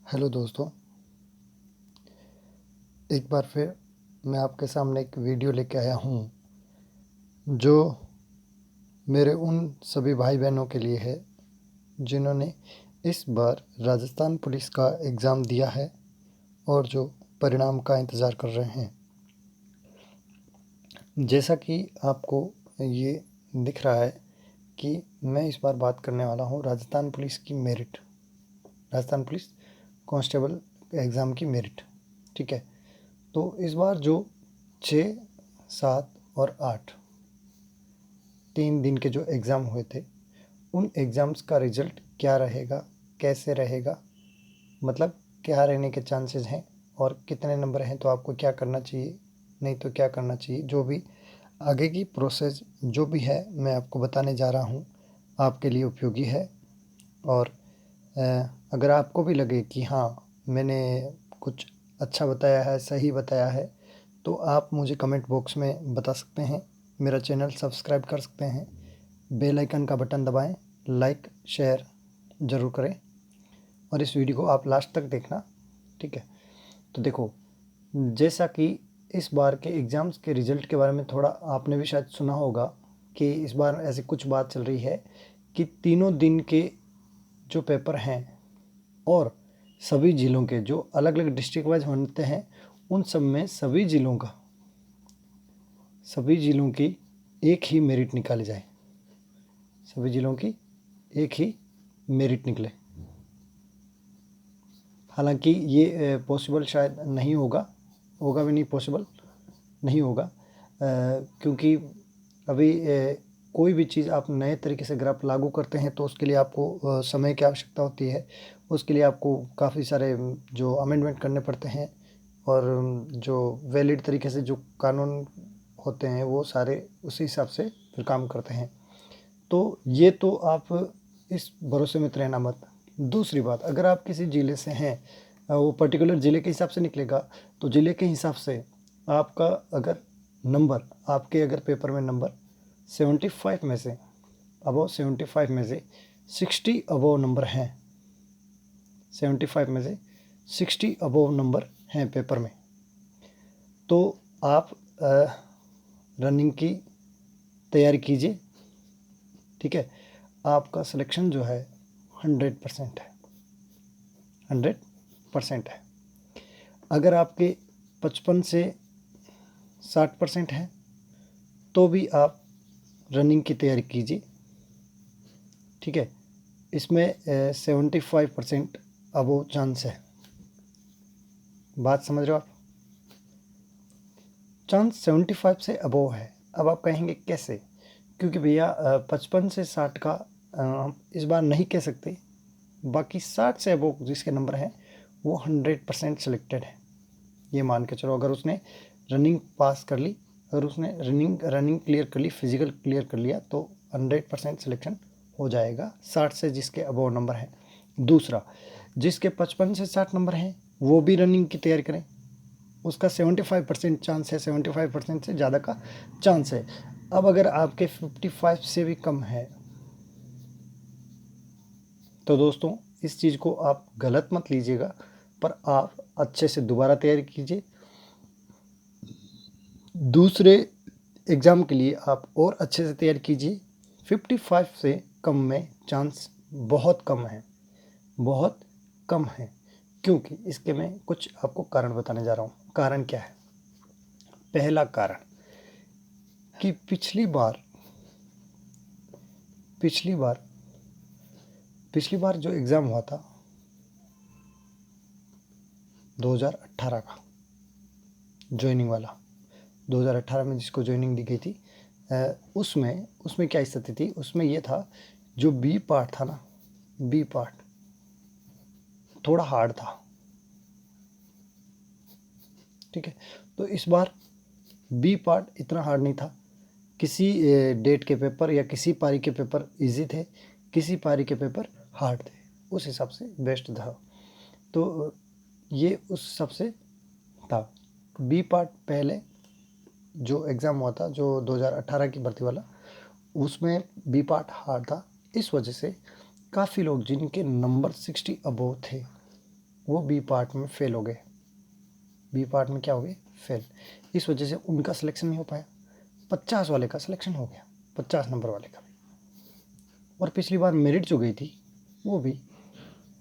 Hello दोस्तों, एक बार फिर मैं आपके सामने एक वीडियो लेके आया हूँ जो मेरे उन सभी भाई बहनों के लिए है जिन्होंने इस बार राजस्थान पुलिस का एग्ज़ाम दिया है और जो परिणाम का इंतज़ार कर रहे हैं। जैसा कि आपको ये दिख रहा है कि मैं इस बार बात करने वाला हूँ राजस्थान पुलिस की merit, Rajasthan police constable exam की मेरिट। ठीक है, तो इस बार जो 6, 7 और 8 3 दिन के जो एग्ज़ाम हुए थे, उन एग्ज़ाम्स का रिज़ल्ट क्या रहेगा, कैसे रहेगा, मतलब क्या रहने के चांसेस हैं और कितने नंबर हैं तो आपको क्या करना चाहिए, नहीं तो क्या करना चाहिए, जो भी आगे की प्रोसेस जो भी है मैं आपको बताने जा रहा हूँ, आपके लिए उपयोगी है। और अगर आपको भी लगे कि हाँ मैंने कुछ अच्छा बताया है, सही बताया है, तो आप मुझे कमेंट बॉक्स में बता सकते हैं। मेरा चैनल सब्सक्राइब कर सकते हैं, बेल आइकन का बटन दबाएं, लाइक शेयर ज़रूर करें और इस वीडियो को आप लास्ट तक देखना। ठीक है, तो देखो, जैसा कि इस बार के एग्ज़ाम्स के रिज़ल्ट के बारे में थोड़ा आपने भी शायद सुना होगा कि इस बार ऐसी कुछ बात चल रही है कि तीनों दिन के जो पेपर हैं और सभी ज़िलों के जो अलग अलग डिस्ट्रिक्ट वाइज होते हैं, उन सब में सभी ज़िलों की एक ही मेरिट निकाली जाए, सभी ज़िलों की एक ही मेरिट निकले। हालांकि ये पॉसिबल शायद नहीं होगा, होगा भी नहीं, पॉसिबल नहीं होगा, क्योंकि अभी कोई भी चीज़ आप नए तरीके से अगर आप लागू करते हैं तो उसके लिए आपको समय की आवश्यकता होती है। उसके लिए आपको काफ़ी सारे जो अमेंडमेंट करने पड़ते हैं और जो वैलिड तरीके से जो कानून होते हैं वो सारे उसी हिसाब से फिर काम करते हैं। तो ये तो आप इस भरोसे में रहना मत। दूसरी बात, अगर आप किसी ज़िले से हैं, वो पर्टिकुलर ज़िले के हिसाब से निकलेगा, तो ज़िले के हिसाब से आपका अगर नंबर, आपके अगर पेपर में नंबर 75 में से अबव 75 में से 60 अबव नंबर हैं, 75 में से 60 अबव नंबर हैं पेपर में, तो आप रनिंग की तैयारी कीजिए। ठीक है, आपका सिलेक्शन जो है 100% है, 100% है। अगर आपके 55 से 60% है तो भी आप रनिंग की तैयारी कीजिए। ठीक है, इसमें 75% अबव चांस है। बात समझ रहे हो आप? चांस 75 से अबव है। अब आप कहेंगे कैसे? क्योंकि भैया 55 से 60 का इस बार नहीं कह सकते, बाकी 60 से अबव जिसके नंबर हैं वो 100% सिलेक्टेड है। ये मान के चलो, अगर उसने रनिंग पास कर ली, अगर उसने रनिंग क्लियर कर ली, फिजिकल क्लियर कर लिया, तो 100% सिलेक्शन हो जाएगा 60 से जिसके अबव नंबर हैं। दूसरा, जिसके 55 से 60 नंबर हैं वो भी रनिंग की तैयारी करें, उसका 75% चांस है, 75% से ज़्यादा का चांस है। अब अगर आपके 55 से भी कम है तो दोस्तों इस चीज़ को आप गलत मत लीजिएगा, पर आप अच्छे से दोबारा तैयारी कीजिए। दूसरे एग्ज़ाम के लिए आप और अच्छे से तैयारी कीजिए। 55 से कम में चांस बहुत कम है, बहुत कम है। क्योंकि इसके मैं कुछ आपको कारण बताने जा रहा हूँ। कारण क्या है? पहला कारण कि पिछली बार जो एग्ज़ाम हुआ था 2018 का ज्वाइनिंग वाला, 2018 में जिसको ज्वाइनिंग दी गई थी, उसमें क्या स्थिति थी? उसमें ये था, जो बी पार्ट था ना, बी पार्ट थोड़ा हार्ड था। ठीक है, तो इस बार बी पार्ट इतना हार्ड नहीं था। किसी डेट के पेपर या किसी पारी के पेपर इजी थे, किसी पारी के पेपर हार्ड थे, उस हिसाब से बेस्ट था। तो ये उस हिसाब से था। बी पार्ट पहले जो एग्ज़ाम हुआ था, जो 2018 की भर्ती वाला, उसमें बी पार्ट हार्ड था। इस वजह से काफ़ी लोग जिनके नंबर 60 अबोव थे, वो बी पार्ट में फेल हो गए। बी पार्ट में क्या हो गए? फेल। इस वजह से उनका सिलेक्शन नहीं हो पाया। 50 वाले का सिलेक्शन हो गया, 50 नंबर वाले का भी। और पिछली बार मेरिट जो गई थी वो भी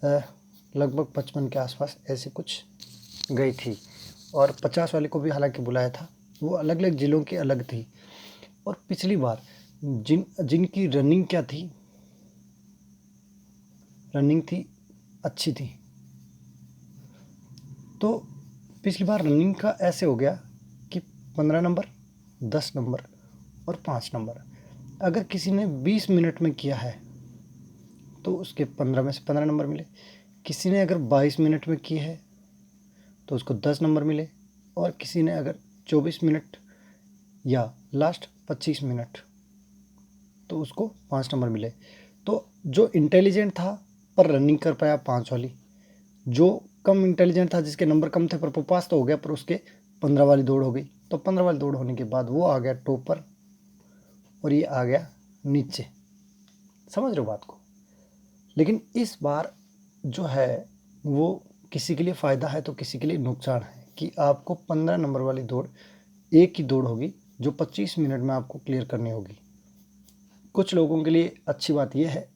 लगभग 55 के आसपास ऐसे कुछ गई थी। और 50 वाले को भी हालांकि बुलाया था, वो अलग अलग ज़िलों की अलग थी। और पिछली बार जिनकी रनिंग क्या थी, रनिंग थी अच्छी थी। तो पिछली बार रनिंग का ऐसे हो गया कि 15 नंबर, 10 नंबर और 5 नंबर। अगर किसी ने 20 मिनट में किया है तो उसके 15 में से 15 नंबर मिले। किसी ने अगर 22 मिनट में की है तो उसको 10 नंबर मिले। और किसी ने अगर 24 मिनट या लास्ट 25 मिनट तो उसको 5 नंबर मिले। तो जो इंटेलिजेंट था पर रनिंग कर पाया 5 वाली, जो कम इंटेलिजेंट था जिसके नंबर कम थे पर वो पास तो हो गया, पर उसके 15 वाली दौड़ हो गई। तो 15 वाली दौड़ होने के बाद वो आ गया टॉपर और ये आ गया नीचे। समझ रहे हो बात को? लेकिन इस बार जो है वो किसी के लिए फ़ायदा है तो किसी के लिए नुकसान है कि आपको 15 नंबर वाली दौड़ एक ही दौड़ होगी जो 25 मिनट में आपको क्लियर करनी होगी। कुछ लोगों के लिए अच्छी बात यह है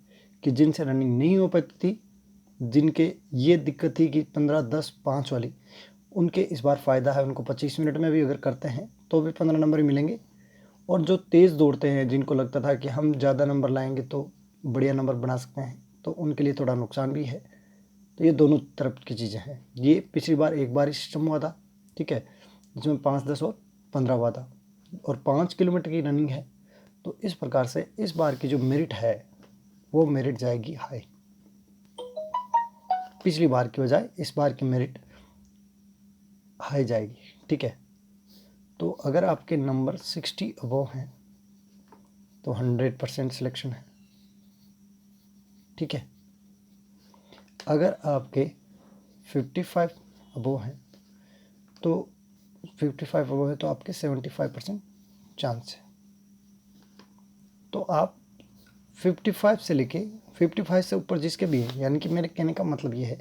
कि जिनसे रनिंग नहीं हो पाती थी, जिनके ये दिक्कत थी कि 15, 10, 5 वाली, उनके इस बार फ़ायदा है। उनको 25 मिनट में भी अगर करते हैं तो भी 15 नंबर ही मिलेंगे। और जो तेज़ दौड़ते हैं, जिनको लगता था कि हम ज़्यादा नंबर लाएंगे तो बढ़िया नंबर बना सकते हैं, तो उनके लिए थोड़ा नुकसान भी है। तो ये दोनों तरफ की चीज़ें हैं। ये पिछली बार एक बार ही सिस्टम हुआ था, ठीक है, जिसमें 5, 10 और 15 हुआ था और 5 किलोमीटर की रनिंग है। तो इस प्रकार से इस बार की जो मेरिट है वो मेरिट जाएगी हाई। पिछली बार की बजाय इस बार की मेरिट हाई जाएगी, ठीक है। तो अगर आपके नंबर 60 अबव हैं तो 100% सिलेक्शन है, ठीक है। अगर आपके 55 अबव हैं तो 55 अबव है तो आपके 75% चांस है। तो आप 55 से लेके 55 से ऊपर जिसके भी हैं, यानी कि मेरे कहने का मतलब ये है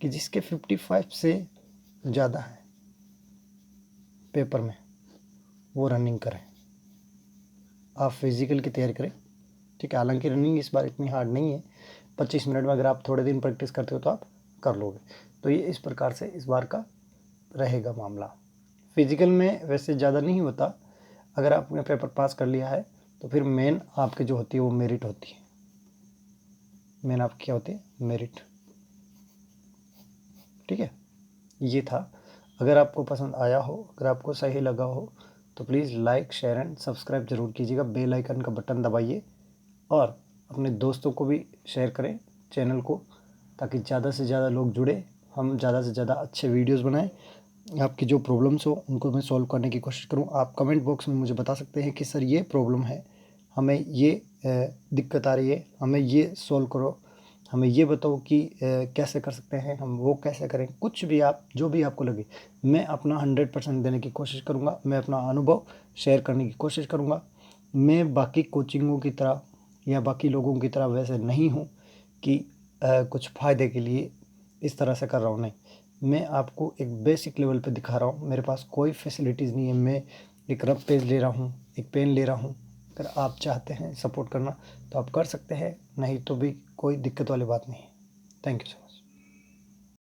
कि जिसके 55 से ज़्यादा है पेपर में, वो रनिंग करें। आप फिज़िकल की तैयारी करें, ठीक है। हालांकि रनिंग इस बार इतनी हार्ड नहीं है, 25 मिनट में अगर आप थोड़े दिन प्रैक्टिस करते हो तो आप कर लोगे। तो ये इस प्रकार से इस बार का रहेगा मामला। फिज़िकल में वैसे ज़्यादा नहीं होता। अगर आपने पेपर पास कर लिया है तो फिर मेन आपकी जो होती है वो मेरिट होती है। मेन आपकी क्या होती है? मेरिट, ठीक है। ये था। अगर आपको पसंद आया हो, अगर आपको सही लगा हो तो please like, share and subscribe ज़रूर कीजिएगा। बेल आइकन का बटन दबाइए और अपने दोस्तों को भी शेयर करें चैनल को, ताकि ज़्यादा से ज़्यादा लोग जुड़े, हम ज़्यादा से ज़्यादा अच्छे वीडियोस बनाएं। आपकी जो प्रॉब्लम्स हो उनको मैं सॉल्व करने की कोशिश करूं। आप कमेंट बॉक्स में मुझे बता सकते हैं कि सर ये प्रॉब्लम है, हमें ये दिक्कत आ रही है, हमें ये सॉल्व करो, हमें ये बताओ कि कैसे कर सकते हैं, हम वो कैसे करें। कुछ भी आप, जो भी आपको लगे, मैं अपना 100% देने की कोशिश करूँगा। मैं अपना अनुभव शेयर करने की कोशिश करूँगा। मैं बाकी कोचिंगों की तरह या बाकी लोगों की तरह वैसे नहीं हूँ कि कुछ फ़ायदे के लिए इस तरह से कर रहा हूँ, नहीं। मैं आपको एक बेसिक लेवल पे दिखा रहा हूँ। मेरे पास कोई फैसिलिटीज़ नहीं है। मैं एक रफ पेज ले रहा हूँ, एक पेन ले रहा हूँ। अगर आप चाहते हैं सपोर्ट करना तो आप कर सकते हैं, नहीं तो भी कोई दिक्कत वाली बात नहीं है। Thank you sir.